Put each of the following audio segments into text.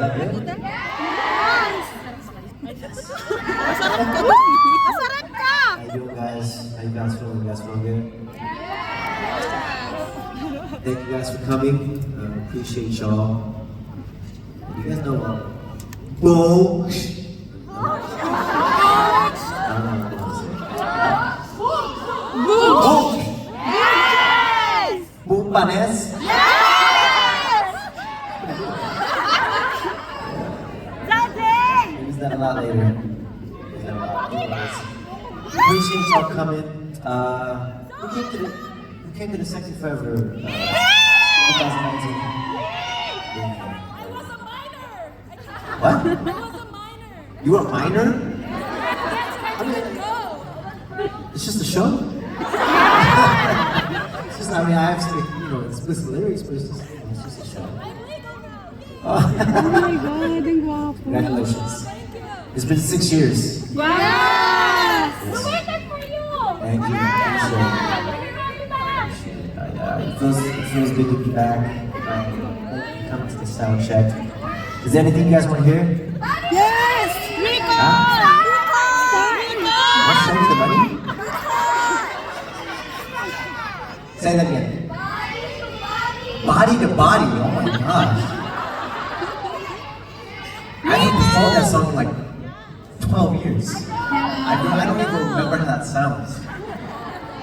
that good? Masarap ka! Masarap ka! How you guys? How you guys feeling? You guys feel good? Thank you guys for coming. Appreciate y'all. You guys know Bo. Yes! Boom Panes. Yes! Daddy! Use that a lot later. Use that a lot. Anyways, appreciate y'all coming. We came to the Sexy Forever 2019. I was a minor. What? I was a minor. You were a minor? Yes, I didn't go. It's just a show? It's just, I mean, I have some, explicit lyrics, but it's just a show. I'm legal now. Oh. Oh my God, ang guwapo. Congratulations. Thank you. It's been 6 years. Yes! We waited for you. Thank you. We're ready back. It feels good to be back. Coming to the sound check. Is there anything you guys want to hear? Yes! Rico! What show is the money? Say that again. Body to body. Oh my gosh. I haven't performed that song in like 12 years. I don't even remember how that sounds.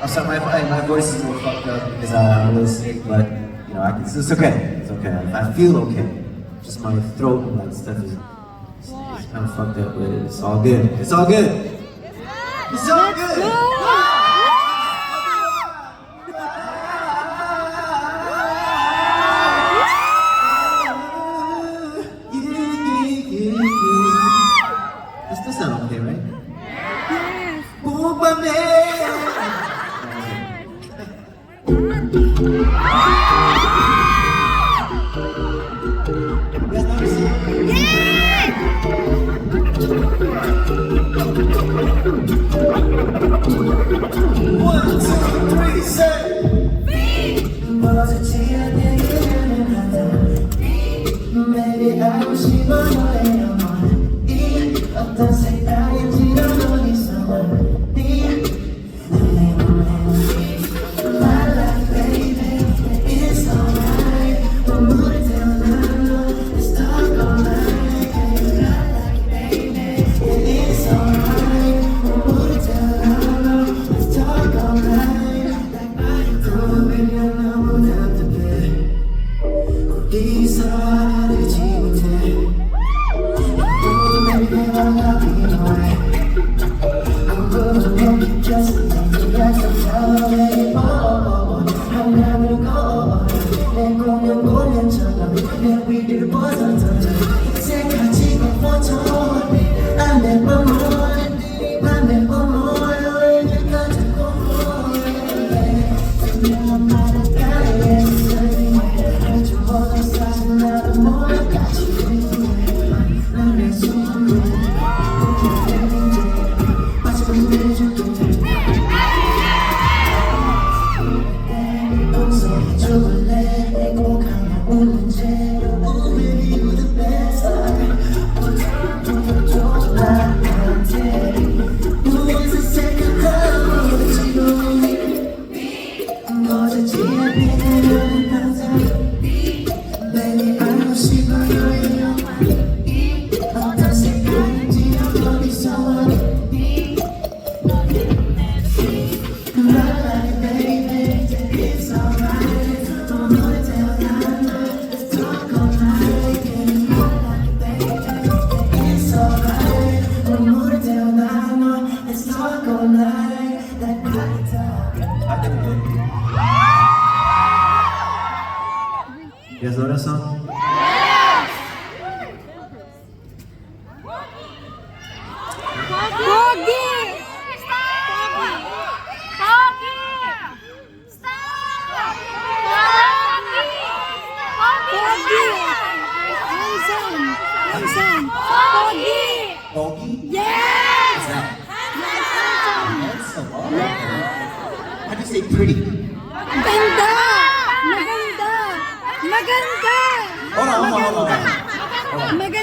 I'm sorry, my voice is a little fucked up because I'm a little sick, but it's okay. It's okay. I feel okay. Just my throat and that stuff is kind of fucked up, but it's all good. It's all good. It's all good. This does sound okay, right? Yes! One, two, three, say. Maybe I wish you were 어떤 색깔인지 넌 어디서 왔니? My life, baby, it's alright. 물을 태어나면 it's dark all night. My life, baby, it's alright. 물을 태어나면 it's dark all night. 고백이면 너무 답답해. 우리 서로 알아들지 못해. You guys know that song? Pogi? Yes! What's that? Handsome. Oh, okay. How do you say pretty? Maganda! Maganda! Maganda! Hold on. Maganda!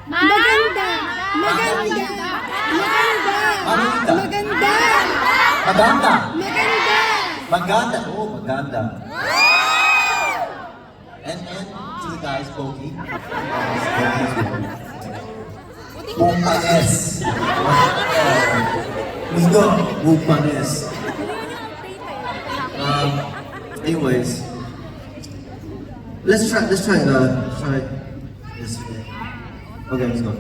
Maganda. Maganda. Maganda. Maganda. Maganda. Maganda. Maganda. Oh, maganda. And to the guys, Boki. Bumpanes. Ligo. Bumpanes. Anyways, let's try this. Okay, let's go.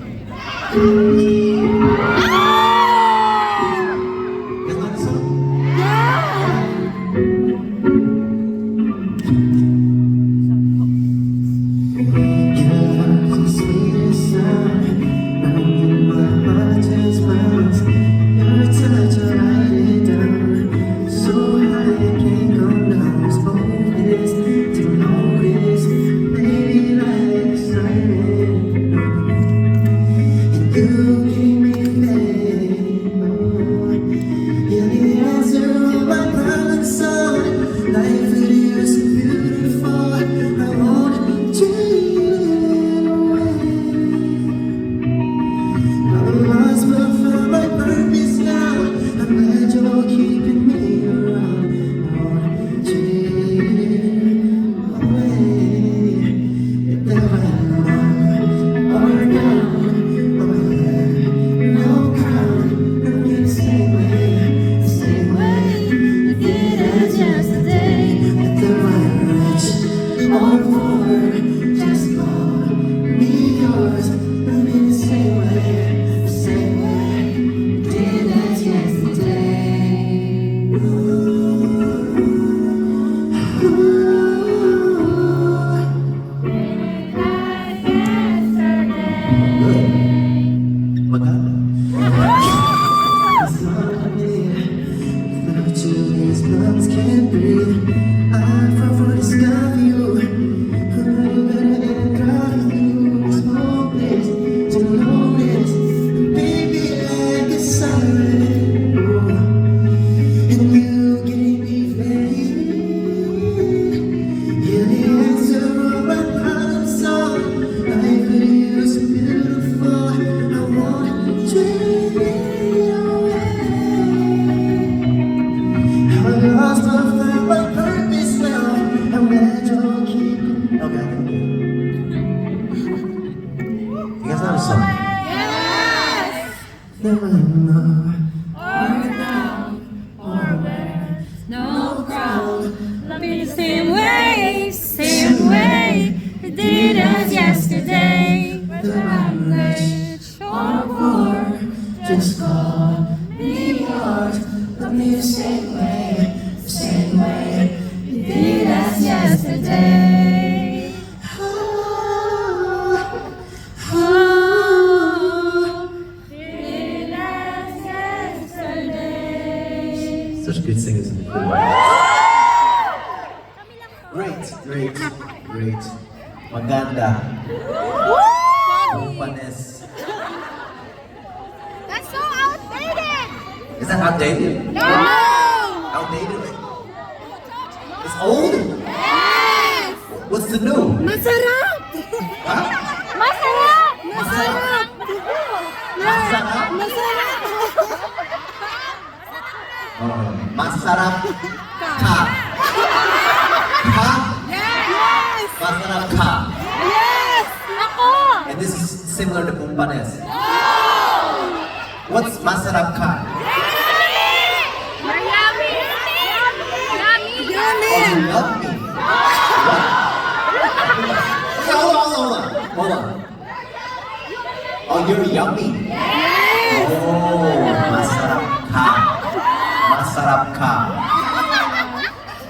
Guys know this song? No crowd, love me the same way, same way. You did as yesterday. Whether I'm rich or poor, just call me yours. Love me the same way. You did as yesterday. Did as yesterday. Such good singers in the film. Great. Maganda. Bumpanes. That's so outdated. Is that outdated? No. Outdated? It's old? Yes. What's the new? Masarap. Huh? Masarap. Masarap. Masarap? Masarap. Oh, masarap ka. Ka? Yes. Masarap ka. Yes. Ako. And this is similar to Bumpanes. What's masarap ka? You're yummy. Yummy. Oh, you love me. What? Hold on. Oh, you're yummy. Oh, masarap ka. Masarap ka.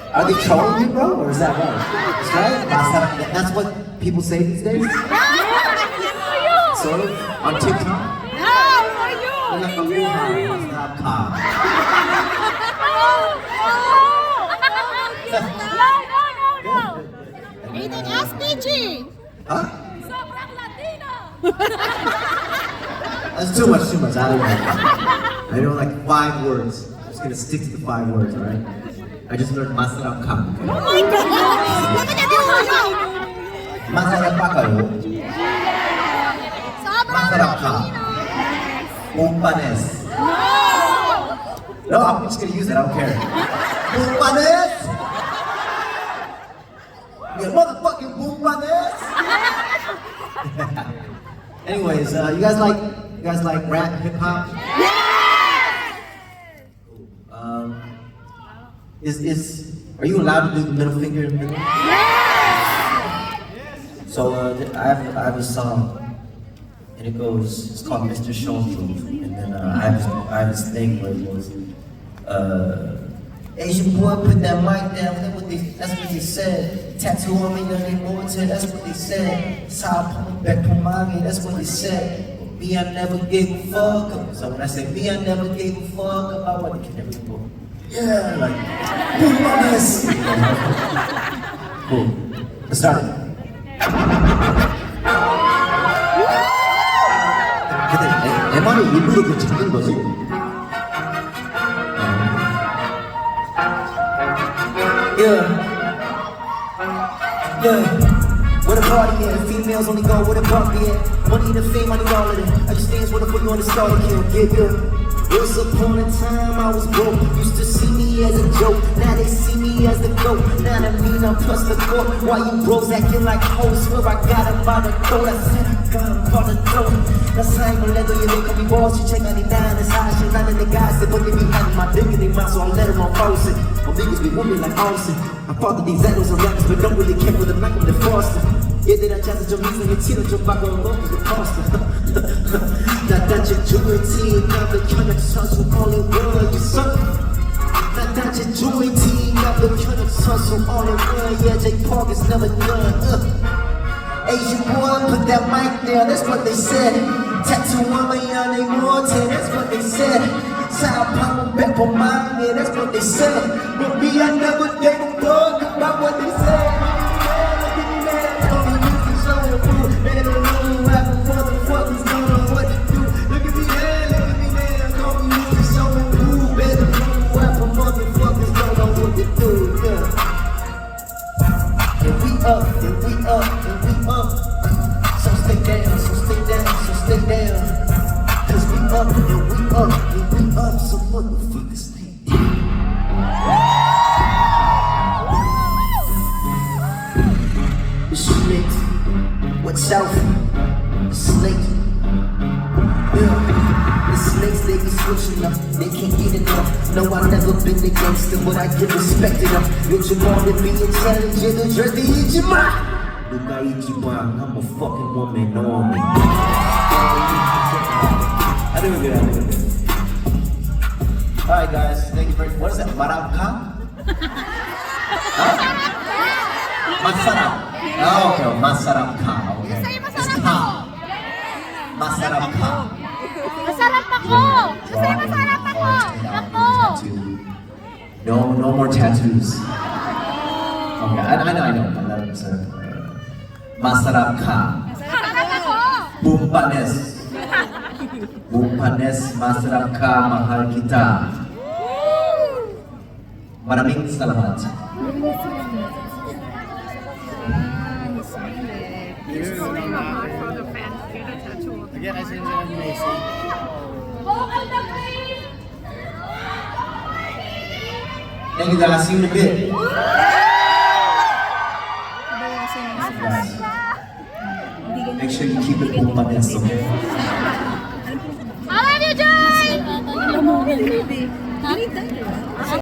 Are they trolling you, bro? Or is that right? That's right? Masarap. That's what people say these days? Sort of? On TikTok? Wala kang buhay. Masarap ka. No. Rated SPG. Huh? Sobrang Latino. That's too much. I know like 5 words. I'm just gonna stick to the 5 words, alright? I just learned masarap ka. Oh my God. Dapat natin mo yun. Masarap pa kayo? Masarap ka. Bumpanes. No, I'm just gonna use it, I don't care. Bumpanes! Yeah, motherfucking bumpanes! Anyways, you guys like rap, hip hop? Are you allowed to do the middle finger in the middle? So I have a song, and it's called Mr. Showproof, and then I have this thing where it goes, Asian boy put that mic down, that's what they said. Tattoo on me, nothing more to, that's what they said. Side pump, back pomage, that's what they said. Me, I never gave a fuck. So when I say me, I never gave a fuck about what the kid go. Yeah, like, boom, my ass. Cool. Let's start it. 근데 내 말이 일부러 그 작은 거지? Yeah. Where the party at? Females only go where the party at. Money and fame, I need all of it. I just dance with a put you on the starter kill. Yeah. Once upon a time I was broke. Used to see me as a joke. Now they see me as the GOAT. Now that mean I'm plus the court. Why you bros acting like hoes? Swear I got him by the throat. I said I got him by the throat. That's how I'm gonna let go. You make me boss. You check on the nine. That's how shit. None of the guys that put me behind my dick in their mouth. So I let them on force it. My niggas be women like Austin. I thought that these animals are rappers, but don't really care for them like I'm the Foster. 얘들아 찾아 좀 이상해 티는 좀 바꿔 먹고 그 Foster. 나단지 주의티 나도 현역 선수 only one you suck. 나단지 주의티 나도 현역 선수 only one. Yeah, Jake Park is never done. Asian boy put that mic down, that's what they said. Tattoo on my arm, they want it, that's what they said. Side pop back for mine, yeah, that's what they said. But me, I never gave a fuck about what they said. Up, so stay down, so stay down, so stay down. Cause we up, so motherfuckers stay down. The snake, what's out? The snake. Yeah, the snakes they be switching up, they can't get enough. No, I've never been against them, but I get respected up. 요즘 어른 being challenged, 절대 잊지 마. 누가 잊지 마, I'm a fucking woman on me. I do good. Alright guys, thank you very much. What is that? Marabka? Huh? Masarap. Oh, okay, masarapka. Okay. It's ka. Masarapka. Masarap ako! Kasi masarap ako! Ako! No more tattoos. Okay, I know. Masarap ka. Masarap ako! Bumpanes. Bumpanes, masarap ka, mahal kita. Maraming salamat. Again, I send you an amazing. Thank you guys, see you in a bit. Make sure you keep it bumpanes, okay? I love you, Joy!